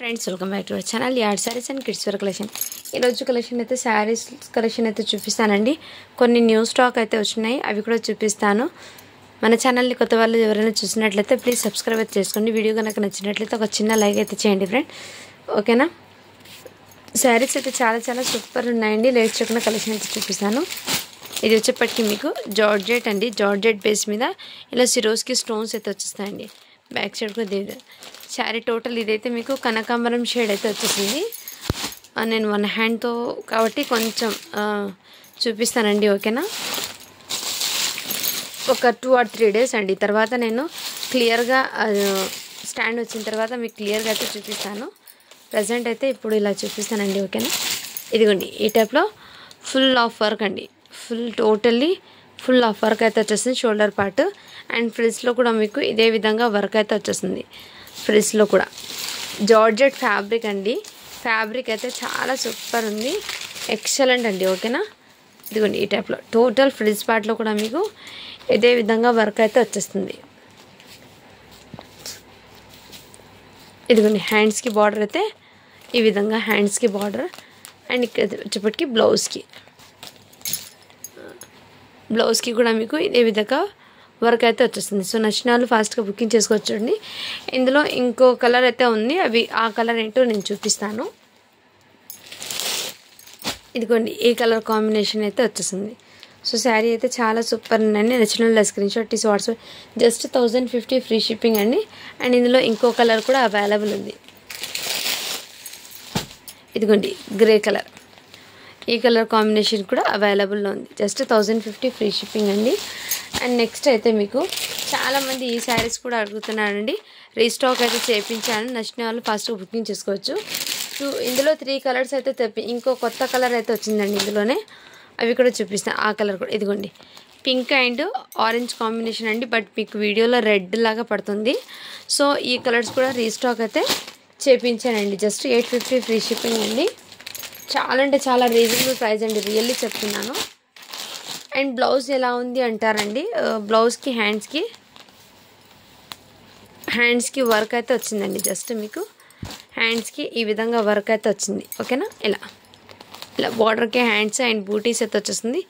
Friends welcome back to our channel యాడ్ sarees and kids wear collection. ఈరోజు collection అయితే sarees collection అయితే చూపిస్తానండి. కొన్ని న్యూ స్టాక్ అయితే వచ్చినాయి, అవి కూడా చూపిస్తాను. మన ఛానల్ని కొత్త వాళ్ళు ఎవరైనా చూసినట్లయితే ప్లీజ్ సబ్స్క్రైబ్ అయితే చేసుకోండి. వీడియో కనుక నచ్చినట్లయితే ఒక చిన్న లైక్ అయితే చేయండి ఫ్రెండ్, ఓకేనా. శారీస్ అయితే చాలా సూపర్ ఉన్నాయండి. లేట్ చేయకుండా కలెక్షన్ అయితే చూపిస్తాను. ఇది వచ్చేప్పటికి మీకు జార్జెట్ అండి, జార్జెట్ బేస్ మీద ఇలా సిరోస్కి స్టోన్స్ అయితే వచ్చేస్తాయండి. బ్యాక్ సైడ్ కూడా దేవి శారీ టోటల్ ఇదైతే మీకు కనకాంబరం షేడ్ అయితే వచ్చేసింది. నేను వన్ హ్యాండ్తో కాబట్టి కొంచెం చూపిస్తానండి, ఓకేనా. ఒక 2 or 3 days అండి, తర్వాత నేను క్లియర్గా స్టాండ్ వచ్చిన తర్వాత మీకు క్లియర్గా అయితే చూపిస్తాను. ప్రజెంట్ అయితే ఇప్పుడు ఇలా చూపిస్తానండి, ఓకేనా. ఇదిగోండి ఈ టైప్లో ఫుల్ ఆఫ్ వర్క్ అండి, టోటల్లీ ఫుల్ ఆఫ్ వర్క్ అయితే వచ్చేసింది. షోల్డర్ పార్ట్ అండ్ ఫ్రిల్స్లో కూడా మీకు ఇదే విధంగా వర్క్ అయితే వచ్చేసింది. ఫ్రిల్స్లో కూడా జార్జెట్ ఫ్యాబ్రిక్ అండి, ఫ్యాబ్రిక్ అయితే చాలా సూపర్ ఉంది, ఎక్సలెంట్ అండి, ఓకేనా. ఇదిగోండి ఈ టైప్లో టోటల్ ఫ్రిల్స్ పార్ట్లో కూడా మీకు ఇదే విధంగా వర్క్ అయితే వచ్చేస్తుంది. ఇదిగోండి హ్యాండ్స్కి బార్డర్ అయితే ఈ విధంగా హ్యాండ్స్కి బార్డర్ అండ్ ఇక్కడ వచ్చేప్పటికి బ్లౌజ్కి కూడా మీకు ఇదే విధంగా వర్క్ అయితే వచ్చేస్తుంది. సో నచ్చిన వాళ్ళు ఫాస్ట్గా బుకింగ్ చేసుకోవచ్చండి. ఇందులో ఇంకో కలర్ అయితే ఉంది, ఆ కలర్ ఏంటో నేను చూపిస్తాను. ఇదిగోండి ఈ కలర్ కాంబినేషన్ అయితే వచ్చేసింది. సో శారీ అయితే చాలా సూపర్ ఉందండి. నచ్చిన వాళ్ళు స్క్రీన్ షాట్ తీసి వాట్సాప్ జస్ట్ 1050 ఫ్రీ షిప్పింగ్ అండి. అండ్ ఇందులో ఇంకో కలర్ కూడా అవైలబుల్ ఉంది. ఇదిగోండి గ్రే కలర్, ఈ కలర్ కాంబినేషన్ కూడా అవైలబుల్లో ఉంది. జస్ట్ 1050 ఫ్రీ షిప్పింగ్ అండి. అండ్ నెక్స్ట్ అయితే మీకు చాలామంది ఈ శారీస్ కూడా అడుగుతున్నారండి, రీస్టాక్ అయితే చేయించాను. నచ్చిన వాళ్ళు ఫాస్ట్గా బుకింగ్ చేసుకోవచ్చు. ఇందులో 3 కలర్స్ అయితే ఇంకో కొత్త కలర్ అయితే వచ్చిందండి ఇందులోనే, అవి కూడా చూపిస్తాను. ఆ కలర్ కూడా ఇదిగోండి పింక్ అండ్ ఆరెంజ్ కాంబినేషన్ అండి, బట్ మీకు వీడియోలో రెడ్ లాగా పడుతుంది. సో ఈ కలర్స్ కూడా రీస్టాక్ అయితే చేయించానండి. జస్ట్ 850 ఫ్రీ షిప్పింగ్ అండి. చాలా అంటే చాలా రీజనబుల్ ప్రైస్ అండి, రియల్లీ చెప్తున్నాను. అండ్ బ్లౌజ్ ఎలా ఉంది అంటారండి, బ్లౌజ్కి హ్యాండ్స్కి వర్క్ అయితే వచ్చిందండి. జస్ట్ మీకు హ్యాండ్స్కి ఈ విధంగా వర్క్ అయితే వచ్చింది, ఓకేనా. ఇలా బార్డర్కి హ్యాండ్స్ అండ్ బూటీస్ అయితే వచ్చేస్తుంది.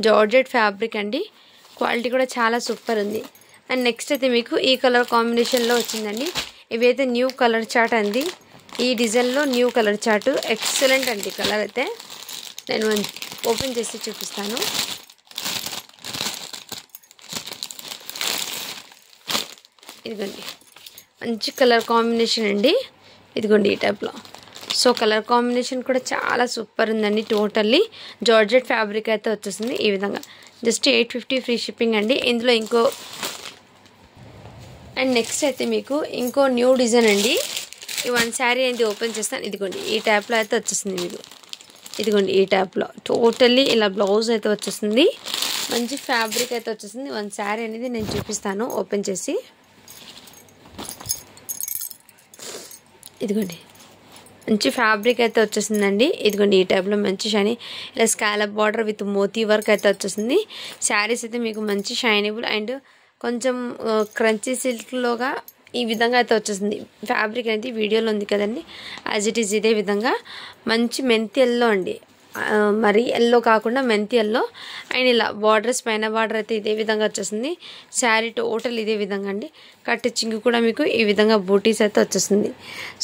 జార్జెట్ ఫ్యాబ్రిక్ అండి, క్వాలిటీ కూడా చాలా సూపర్ ఉంది. అండ్ నెక్స్ట్ అయితే మీకు ఈ కలర్ కాంబినేషన్లో వచ్చిందండి. ఇవైతే న్యూ కలర్ చార్ట్ అండి, ఈ డిజైన్లో న్యూ కలర్ చార్ట్ ఎక్సలెంట్ అండి. కలర్ అయితే నేను ఓపెన్ చేసి చూపిస్తాను. ఇదిగోండి మంచి కలర్ కాంబినేషన్ అండి, ఇదిగోండి ఈ టైప్లో. సో కలర్ కాంబినేషన్ కూడా చాలా సూపర్ ఉందండి. టోటల్లీ జార్జెట్ ఫ్యాబ్రిక్ అయితే వచ్చేసింది ఈ విధంగా. జస్ట్ 850 ఫ్రీ షిప్పింగ్ అండి. ఇందులో అండ్ నెక్స్ట్ అయితే మీకు ఇంకో న్యూ డిజైన్ అండి. ఈ వన్ శారీ అనేది ఓపెన్ చేస్తాను. ఇదిగోండి ఈ టైప్లో అయితే వచ్చేసింది మీకు. ఇదిగోండి ఈ టైప్లో టోటల్లీ ఇలా బ్లౌజ్ అయితే వచ్చేసింది, మంచి ఫ్యాబ్రిక్ అయితే వచ్చేసింది. వన్ శారీ అనేది నేను చూపిస్తాను ఓపెన్ చేసి. ఇదిగోండి మంచి ఫ్యాబ్రిక్ అయితే వచ్చేసిందండి. ఇదిగోండి ఈ టైప్లో మంచి షైనీ ఇలా స్కాలప్ బార్డర్ విత్ మోతీ వర్క్ అయితే వచ్చేసింది. శారీస్ అయితే మీకు మంచి షైనబుల్ అండ్ కొంచెం క్రంచీ సిల్క్లోగా ఈ విధంగా అయితే వచ్చేసింది. ఫ్యాబ్రిక్ అనేది వీడియోలో ఉంది కదండి, యాజ్ ఇట్ ఈజ్ ఇదే విధంగా మంచి మెంతి ఎల్లో అండి, మరి ఎల్లో కాకుండా మెంతి ఎల్లో. అండ్ ఇలా బార్డర్స్ పైన బార్డర్ అయితే ఇదే విధంగా వచ్చేసింది. శారీ టోటల్ ఇదే విధంగా అండి. కట్టించింగ్ కూడా మీకు ఈ విధంగా బూటీస్ అయితే వచ్చేసింది.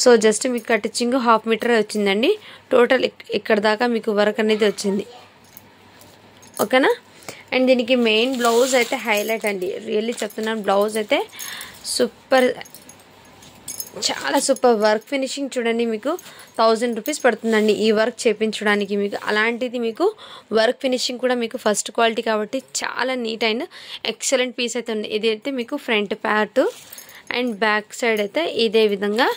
సో జస్ట్ మీకు కట్టించింగ్ 1/2 మీటర్ వచ్చిందండి. టోటల్ ఇక్కడ దాకా మీకు వర్క్ అనేది వచ్చింది, ఓకేనా. అండ్ దీనికి మెయిన్ బ్లౌజ్ అయితే హైలైట్ అండి, రియల్లీ చెప్తున్నాను. బ్లౌజ్ అయితే సూపర్, చాలా సూపర్ వర్క్ ఫినిషింగ్ చూడండి. మీకు 1000 రూపీస్ పడుతుందండి ఈ వర్క్ చేయించడానికి మీకు. అలాంటిది మీకు వర్క్ ఫినిషింగ్ కూడా మీకు ఫస్ట్ క్వాలిటీ కాబట్టి చాలా నీట్ అండ్ ఎక్సలెంట్ పీస్ అయితే ఉంది. ఇది అయితే మీకు front part and back side అయితే ఇదే విధంగా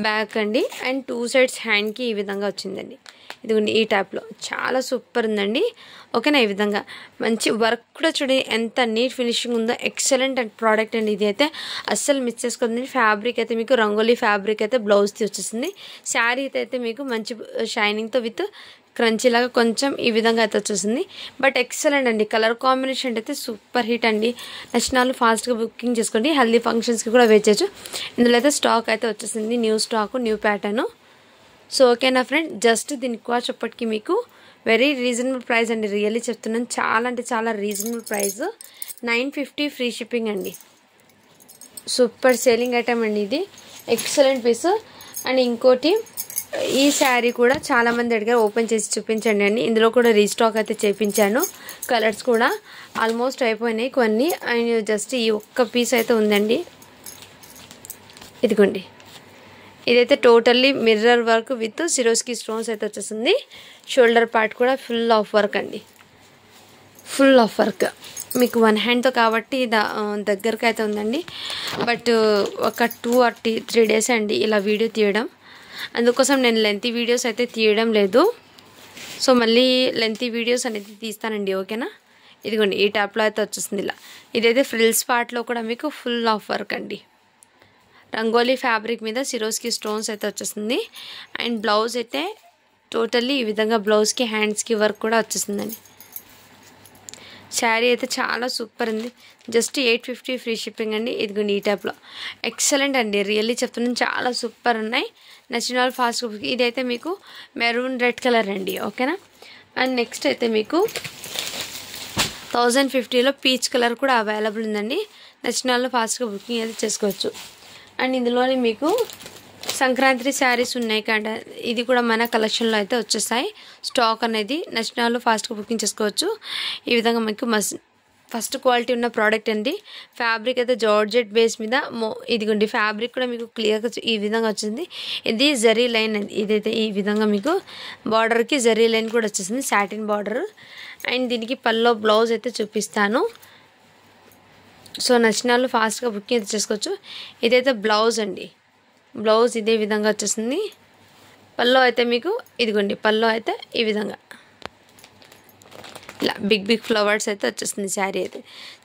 బ్యాక్ అండి. అండ్ 2 సైడ్స్ హ్యాండ్కి ఈ విధంగా వచ్చిందండి. ఇదిగోండి ఈ టైప్లో చాలా సూపర్ ఉందండి, ఓకేనా. ఈ విధంగా మంచి వర్క్ కూడా చూడండి ఎంత నీట్ ఫినిషింగ్ ఉందో, ఎక్సలెంట్ అండ్ ప్రోడక్ట్ అండి. ఇది అయితే అస్సలు మిస్ చేసుకోండి. ఫ్యాబ్రిక్ అయితే మీకు రంగోలీ ఫ్యాబ్రిక్ అయితే బ్లౌజ్ది వచ్చేసింది. శారీ అయితే మీకు మంచి షైనింగ్తో విత్ క్రంచీ లాగా కొంచెం ఈ విధంగా అయితే వచ్చేసింది. బట్ ఎక్సలెంట్ అండి. కలర్ కాంబినేషన్ అయితే సూపర్ హిట్ అండి. నచ్చిన వాళ్ళు ఫాస్ట్గా బుకింగ్ చేసుకోండి. హెల్దీ ఫంక్షన్స్కి కూడా వేర్ చేయొచ్చు. ఇందులో అయితే స్టాక్ అయితే వచ్చేసింది, new stock, new pattern. So ఓకేనా ఫ్రెండ్, జస్ట్ దీనికి కాస్ట్ చెప్పటికి మీకు వెరీ రీజనబుల్ ప్రైస్ అండి. రియల్లీ చెప్తున్నాను, చాలా అంటే చాలా రీజనబుల్ ప్రైస్. 950 ఫ్రీ షిప్పింగ్ అండి. సూపర్ సేలింగ్ ఐటమ్ అండి ఇది. Excellent piece. అండ్ ఇంకోటి, ఈ శారీ కూడా చాలామంది అడిగారు, ఓపెన్ చేసి చూపించండి అని. ఇందులో కూడా రీస్టాక్ అయితే చేయించాను. కలర్స్ కూడా ఆల్మోస్ట్ అయిపోయినాయి కొన్ని. అండ్ జస్ట్ ఈ ఒక్క పీస్ అయితే ఉందండి. ఇదిగోండి, ఇదైతే totally mirror work with Swarovski stones అయితే వచ్చేసింది. షోల్డర్ పార్ట్ కూడా ఫుల్ ఆఫ్ వర్క్ అండి, ఫుల్ ఆఫ్ వర్క్. మీకు వన్ హ్యాండ్తో కాబట్టి దగ్గరకు అయితే ఉందండి. బట్ ఒక 2 or 3 డేస్ అండి ఇలా వీడియో తీయడం. అందుకోసం నేను లెంతీ వీడియోస్ అయితే తీయడం లేదు. సో మళ్ళీ లెంతీ వీడియోస్ అనేది తీస్తానండి, ఓకేనా. ఇదిగోండి, ఈ టాప్లో అయితే వచ్చేసింది ఇలా. ఇదైతే ఫ్రిల్స్ పార్ట్లో కూడా మీకు ఫుల్ ఆఫ్ వర్క్ అండి. రంగోలీ ఫ్యాబ్రిక్ మీద సిరోస్కి స్టోన్స్ అయితే వచ్చేసింది. అండ్ బ్లౌజ్ అయితే టోటల్లీ ఈ విధంగా బ్లౌజ్కి హ్యాండ్స్కి వర్క్ కూడా వచ్చేసిందండి. శారీ అయితే చాలా సూపర్ ఉంది. జస్ట్ 850 ఫ్రీ షిప్పింగ్ అండి. ఇదిగోండి, ఈ టైప్లో ఎక్సలెంట్ అండి. రియల్లీ చెప్తున్నాను, చాలా సూపర్ ఉన్నాయి. నచ్చిన వాళ్ళు ఫాస్ట్. ఇదైతే మీకు మెరూన్ రెడ్ కలర్ అండి, ఓకేనా. అండ్ నెక్స్ట్ అయితే మీకు 1050లో పీచ్ కలర్ కూడా అవైలబుల్ ఉందండి. నచ్చిన వాళ్ళు ఫాస్ట్గా బుకింగ్ అయితే చేసుకోవచ్చు. అండ్ ఇందులోని మీకు సంక్రాంతి శారీస్ ఉన్నాయి కదా, ఇది కూడా మన కలెక్షన్లో అయితే వచ్చేస్తాయి. స్టాక్ అనేది నచ్చిన వాళ్ళు ఫాస్ట్గా బుకింగ్ చేసుకోవచ్చు. ఈ విధంగా మీకు ఫస్ట్ క్వాలిటీ ఉన్న ప్రోడక్ట్ అండి. ఫ్యాబ్రిక్ అయితే జార్జెట్ బేస్ మీద ఇదిగోండి, ఫ్యాబ్రిక్ కూడా మీకు క్లియర్గా ఈ విధంగా వచ్చింది. ఇది జరీ లైన్ అండి. ఇదైతే ఈ విధంగా మీకు బార్డర్కి జరీ లైన్ కూడా వచ్చేసింది, సాటిన్ బార్డర్. అండ్ దీనికి పల్లో బ్లౌజ్ అయితే చూపిస్తాను. సో నచ్చిన వాళ్ళు ఫాస్ట్గా బుకింగ్ అయితే చేసుకోవచ్చు. ఇదైతే బ్లౌజ్ అండి. బ్లౌజ్ ఇదే విధంగా వచ్చేసింది. పల్లో అయితే మీకు ఇదిగోండి, పల్లో అయితే ఈ విధంగా ఇలా బిగ్ ఫ్లవర్స్ అయితే వచ్చేసింది. శారీ అయితే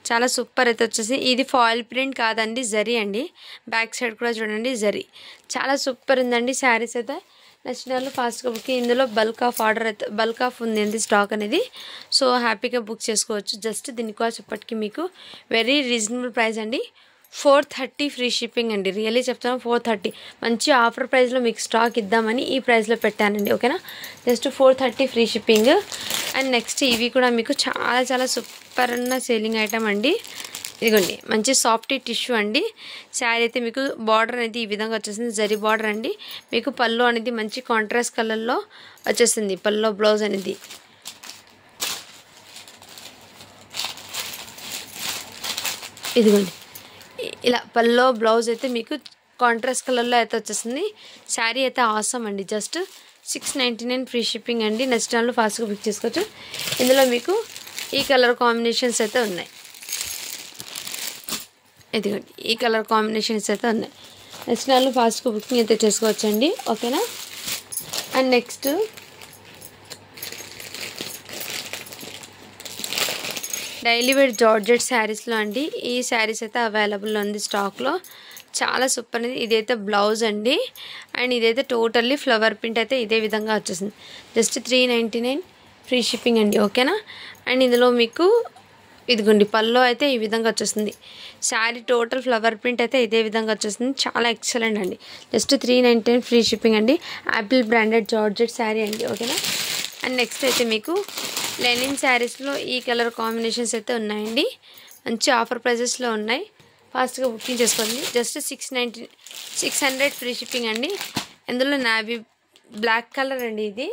చాలా సూపర్ అయితే వచ్చేసి. ఇది ఫాయిల్ ప్రింట్ కాదండి, జరీ అండి. బ్యాక్ సైడ్ కూడా చూడండి, జరీ. చాలా సూపర్ ఉందండి శారీస్ అయితే. నచ్చిన వాళ్ళు ఫాస్ట్గా బుక్. ఇందులో బల్క్ ఆఫ్ ఆర్డర్ అయితే బల్క్ ఆఫ్ ఉంది అండి స్టాక్ అనేది. సో హ్యాపీగా బుక్ చేసుకోవచ్చు. జస్ట్ దీనికి కాస్ట్ ఇప్పటికీ మీకు వెరీ రీజనబుల్ ప్రైస్ అండి. 430 ఫ్రీ షిప్పింగ్ అండి. రియల్లీ చెప్తాను, 430 మంచి ఆఫర్ ప్రైస్లో మీకు స్టాక్ ఇద్దామని ఈ ప్రైస్లో పెట్టానండి, ఓకేనా. Just 430 free shipping. And next ఇవి కూడా మీకు చాలా చాలా సూపర్ ఉన్న సేలింగ్ ఐటమ్ అండి. ఇదిగోండి, మంచి సాఫ్ట్ టిష్యూ అండి. శారీ అయితే మీకు బార్డర్ అనేది ఈ విధంగా వచ్చేసింది, జరీ బార్డర్ అండి. మీకు పళ్ళు అనేది మంచి కాంట్రాస్ట్ కలర్లో వచ్చేసింది. పళ్ళు బ్లౌజ్ అనేది ఇదిగోండి, ఇలా పల్లో బ్లౌజ్ అయితే మీకు కాంట్రాస్ట్ కలర్లో అయితే వచ్చేసింది. శారీ అయితే ఆసమ్ అండి. జస్ట్ 699 ఫ్రీ షిప్పింగ్ అండి. నెక్స్ట్ టైంలో ఫాస్ట్గా బుక్ చేసుకోవచ్చు. ఇందులో మీకు ఈ కలర్ కాంబినేషన్స్ అయితే ఉన్నాయి. ఇదిగోండి, ఈ కలర్ కాంబినేషన్స్ అయితే ఉన్నాయి. నెక్స్ట్ టైంలో ఫాస్ట్గా బుకింగ్ అయితే చేసుకోవచ్చండి, ఓకేనా. And next daily wear georgette శారీస్లో అండి. ఈ శారీస్ అయితే అవైలబుల్ ఉంది స్టాక్లో. చాలా సూపర్ ఉంది. ఇదైతే బ్లౌజ్ అండి. అండ్ ఇదైతే టోటల్లీ ఫ్లవర్ ప్రింట్ అయితే ఇదే విధంగా వచ్చేసింది. జస్ట్ 399 ఫ్రీ షిప్పింగ్ అండి, ఓకేనా. అండ్ ఇందులో మీకు ఇదిగోండి, పల్లో అయితే ఈ విధంగా వచ్చేస్తుంది. శారీ టోటల్ ఫ్లవర్ ప్రింట్ అయితే ఇదే విధంగా వచ్చేస్తుంది. చాలా ఎక్సలెంట్ అండి. జస్ట్ 399 ఫ్రీ షిప్పింగ్ అండి. యాపిల్ బ్రాండెడ్ జార్జెట్ శారీ అండి, ఓకేనా. అండ్ నెక్స్ట్ అయితే మీకు లెనిన్ శారీస్లో ఈ కలర్ కాంబినేషన్స్ అయితే ఉన్నాయండి. మంచి ఆఫర్ ప్రైజెస్లో ఉన్నాయి. ఫాస్ట్గా బుకింగ్ చేసుకోండి. జస్ట్ 600 ఫ్రీ షిప్పింగ్ అండి. ఇందులో నావీ బ్లాక్ కలర్ అండి. ఇది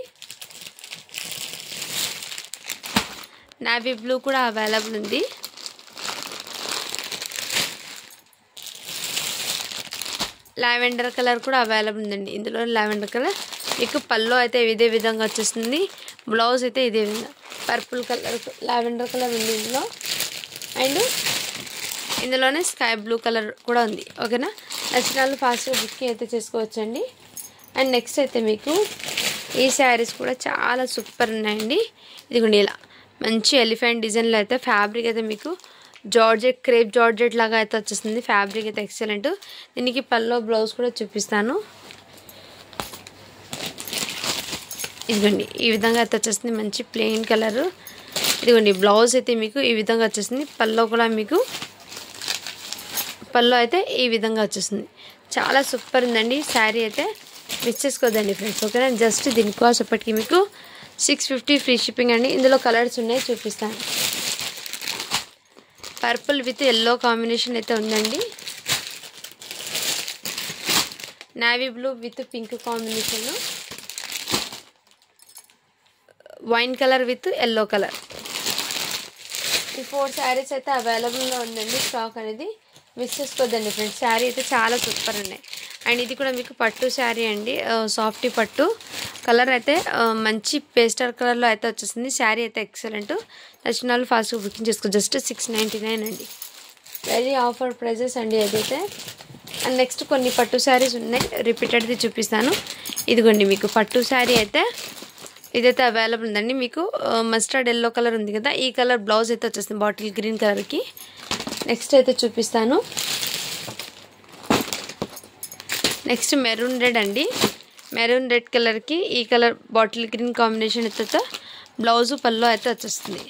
నావీ బ్లూ కూడా అవైలబుల్ ఉంది. లావెండర్ కలర్ కూడా అవైలబుల్ ఉందండి. ఇందులో లావెండర్ కలర్ మీకు పల్లో అయితే ఇదే విధంగా వచ్చేస్తుంది. బ్లౌజ్ అయితే ఇదే విధంగా పర్పుల్ కలర్, లావెండర్ కలర్ ఉంది ఇందులో. అండ్ ఇందులోనే స్కై బ్లూ కలర్ కూడా ఉంది, ఓకేనా. నచ్చిన వాళ్ళు ఫాస్ట్గా బుకింగ్ అయితే చేసుకోవచ్చండి. అండ్ నెక్స్ట్ అయితే మీకు ఈ శారీస్ కూడా చాలా సూపర్ ఉన్నాయండి. ఇదిగోండి, ఇలా మంచి ఎలిఫెంట్ డిజైన్లో అయితే ఫ్యాబ్రిక్ అయితే మీకు జార్జెట్, క్రేప్ జార్జెట్ లాగా అయితే వచ్చేస్తుంది. ఫ్యాబ్రిక్ అయితే ఎక్సలెంట్. దీనికి పల్లో బ్లౌజ్ కూడా చూపిస్తాను. ఇదిగోండి ఈ విధంగా అయితే వచ్చేస్తుంది మంచి ప్లెయిన్ కలర్. ఇదిగోండి బ్లౌజ్ అయితే మీకు ఈ విధంగా వచ్చేస్తుంది. పల్లో కూడా మీకు పల్లో అయితే ఈ విధంగా వచ్చేస్తుంది. చాలా సూపర్ ఉందండి శారీ అయితే, మిస్ చేసుకోవద్దండి ఫ్రెండ్స్. ఓకేనా, జస్ట్ దీని కాస్ట్ అప్పటికి మీకు 650 ఫ్రీ షిప్పింగ్ అండి. ఇందులో కలర్స్ ఉన్నాయి, చూపిస్తాను. పర్పుల్ విత్ ఎల్లో కాంబినేషన్ అయితే ఉందండి. Navy blue with pink combination, wine colour with yellow colour. ఈ 4 శారీస్ అయితే అవైలబుల్లో ఉందండి. స్టాక్ అనేది మిస్ చేసుకోవద్దండి ఫ్రెండ్స్. శారీ అయితే చాలా సూపర్ ఉన్నాయి. అండ్ ఇది కూడా మీకు పట్టు శారీ అండి, సాఫ్టీ పట్టు. కలర్ అయితే మంచి పేస్టల్ కలర్లో అయితే వచ్చేసింది. శారీ అయితే ఎక్సలెంట్. నచ్చిన వాళ్ళు ఫాస్ట్గా బుకింగ్ చేసుకో. జస్ట్ 699 అండి. వెరీ ఆఫర్ ప్రైజెస్ అండి అదైతే. అండ్ నెక్స్ట్ కొన్ని పట్టు శారీస్ ఉన్నాయి, రిపీటెడ్ది చూపిస్తాను. ఇదిగోండి మీకు పట్టు శారీ అయితే ఇదైతే అవైలబుల్ ఉందండి. మీకు మస్టర్డ్ ఎల్లో కలర్ ఉంది కదా, ఈ కలర్ బ్లౌజ్ అయితే వచ్చేస్తుంది బాటిల్ గ్రీన్ కలర్కి. నెక్స్ట్ అయితే చూపిస్తాను. నెక్స్ట్ మెరూన్ రెడ్ అండి. మెరూన్ రెడ్ కలర్కి ఈ కలర్ బాటిల్ గ్రీన్ కాంబినేషన్ అయితే బ్లౌజు పల్లో అయితే వచ్చేస్తుంది.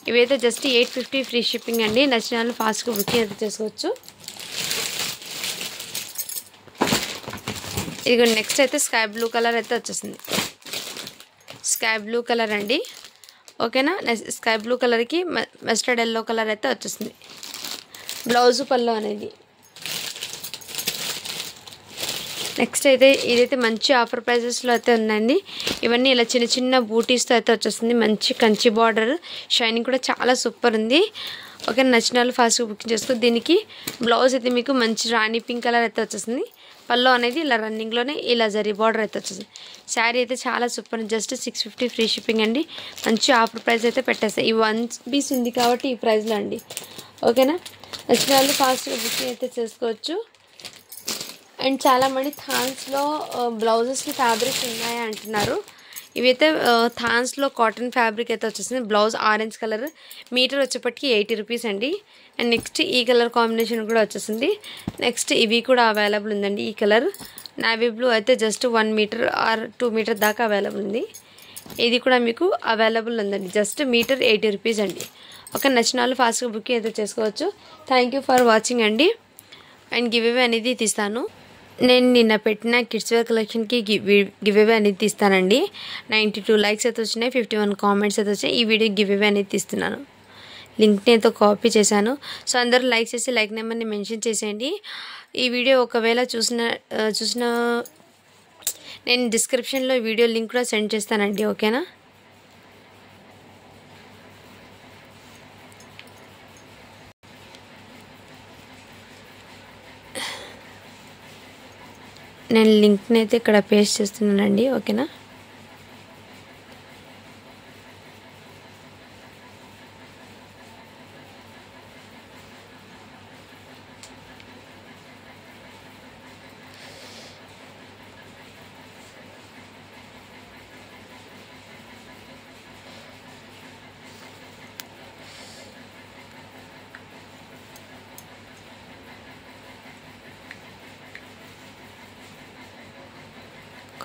ఇవైతే జస్ట్ 850 ఫ్రీ షిప్పింగ్ అండి. నచ్చిన వాళ్ళు ఫాస్ట్గా బుకింగ్ అయితే చేసుకోవచ్చు. ఇదిగో నెక్స్ట్ అయితే స్కై బ్లూ కలర్ అయితే వచ్చేసింది. స్కై బ్లూ కలర్ అండి. ఓకేనా, స్కై బ్లూ కలర్కి మస్టర్డ్ ఎల్లో కలర్ అయితే వచ్చేస్తుంది బ్లౌజు పల్లో అనేది. నెక్స్ట్ అయితే ఇదైతే మంచి ఆఫర్ ప్రైజెస్లో అయితే ఉందండి. ఇవన్నీ ఇలా చిన్న చిన్న బూటీస్తో అయితే వచ్చేస్తుంది. మంచి కంచి బార్డర్, షైనింగ్ కూడా చాలా సూపర్ ఉంది. ఓకే, నచ్చిన వాళ్ళు ఫాస్ట్గా బుకింగ్ చేసుకో. దీనికి బ్లౌజ్ అయితే మీకు మంచి రాణి పింక్ కలర్ అయితే వచ్చేస్తుంది. పల్లో అనేది ఇలా రన్నింగ్లోనే ఇలా జరీ బార్డర్ అయితే వచ్చేసింది. శారీ అయితే చాలా సూపర్. జస్ట్ 650 ఫ్రీ షిప్పింగ్ అండి. మంచి ఆఫర్ ప్రైస్ అయితే పెట్టేస్తాయి. ఈ 1 పీస్ ఉంది కాబట్టి ఈ ప్రైస్లో అండి. ఓకేనా, నచ్చిన వాళ్ళు ఫాస్ట్గా బుకింగ్ అయితే చేసుకోవచ్చు. అండ్ చాలామంది థాన్స్లో బ్లౌజెస్కి ఫ్యాబ్రిక్ ఉన్నాయా అంటున్నారు. ఇవైతే థాన్స్లో కాటన్ ఫ్యాబ్రిక్ అయితే వచ్చేసింది. బ్లౌజ్ ఆరెంజ్ కలర్, మీటర్ వచ్చేప్పటికి 80 రూపీస్ అండి. అండ్ నెక్స్ట్ ఈ కలర్ కాంబినేషన్ కూడా వచ్చేసింది. నెక్స్ట్ ఇవి కూడా అవైలబుల్ ఉందండి. ఈ కలర్ నేవీ బ్లూ అయితే జస్ట్ 1 మీటర్ ఆర్ 2 మీటర్ దాకా అవైలబుల్ ఉంది. ఇది కూడా మీకు అవైలబుల్ ఉందండి. జస్ట్ మీటర్ 80 రూపీస్ అండి. ఒక నచ్చిన వాళ్ళు ఫాస్ట్గా బుకింగ్ అయితే చేసుకోవచ్చు. థ్యాంక్ యూ ఫర్ వాచింగ్ అండి. అండ్ గివ్ అవే అనేది తీస్తాను. నేను నిన్న పెట్టిన కిడ్స్ వేర్ కలెక్షన్కి గివ్ అవే అనేది తీస్తానండి. 92 లైక్స్ అయితే వచ్చినాయి, 51 కామెంట్స్ అయితే వచ్చాయి. ఈ వీడియో గివ్ అవే అనేది తీస్తున్నాను. లింక్ని అయితే కాపీ చేశాను. సో అందరూ లైక్ చేసి లైక్ నెంబర్ని మెన్షన్ చేసేయండి. ఈ వీడియో ఒకవేళ చూసిన నేను డిస్క్రిప్షన్లో వీడియో లింక్ కూడా సెండ్ చేస్తానండి. ఓకేనా, నేను లింక్ని అయితే ఇక్కడ పేస్ట్ చేస్తున్నానండి. ఓకేనా,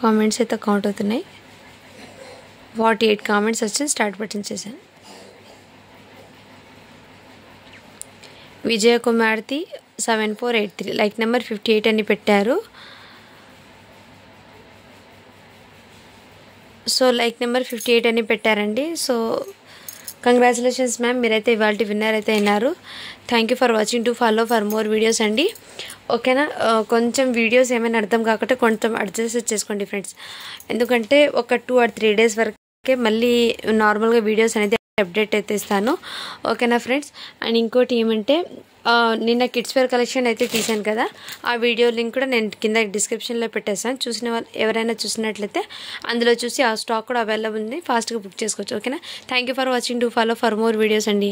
కామెంట్స్ అయితే కౌంట్ అవుతున్నాయి. 48 కామెంట్స్ వచ్చి స్టార్ట్ బటన్ చేశాను. విజయకుమార్తి 7483 లైక్ నెంబర్ 58 అని పెట్టారు. సో లైక్ నెంబర్ 58 అని పెట్టారండి. సో కంగ్రాచులేషన్స్ మ్యామ్, మీరైతే ఇవాళ విన్నర్ అయితే అయినారు. Thank you for watching. To follow for more videos అండి. ఓకేనా, కొంచెం వీడియోస్ ఏమైనా అర్థం కాకపోతే కొంచెం అడ్జస్ట్ చేసుకోండి ఫ్రెండ్స్. ఎందుకంటే ఒక 2 or 3 డేస్ వరకే మళ్ళీ నార్మల్గా వీడియోస్ అనేది అప్డేట్ అయితే ఇస్తాను. ఓకేనా ఫ్రెండ్స్. అండ్ ఇంకోటి ఏమంటే నిన్న కిడ్స్ వేర్ కలెక్షన్ అయితే తీసాను కదా, ఆ వీడియో లింక్ కూడా నేను కింద డిస్క్రిప్షన్లో పెట్టేస్తాను. చూసిన వాళ్ళు ఎవరైనా చూసినట్లయితే అందులో చూసి ఆ స్టాక్ కూడా అవైలబుల్ ఉంది, ఫాస్ట్గా బుక్ చేసుకోవచ్చు. ఓకేనా, thank you for watching. To follow for more videos అండి.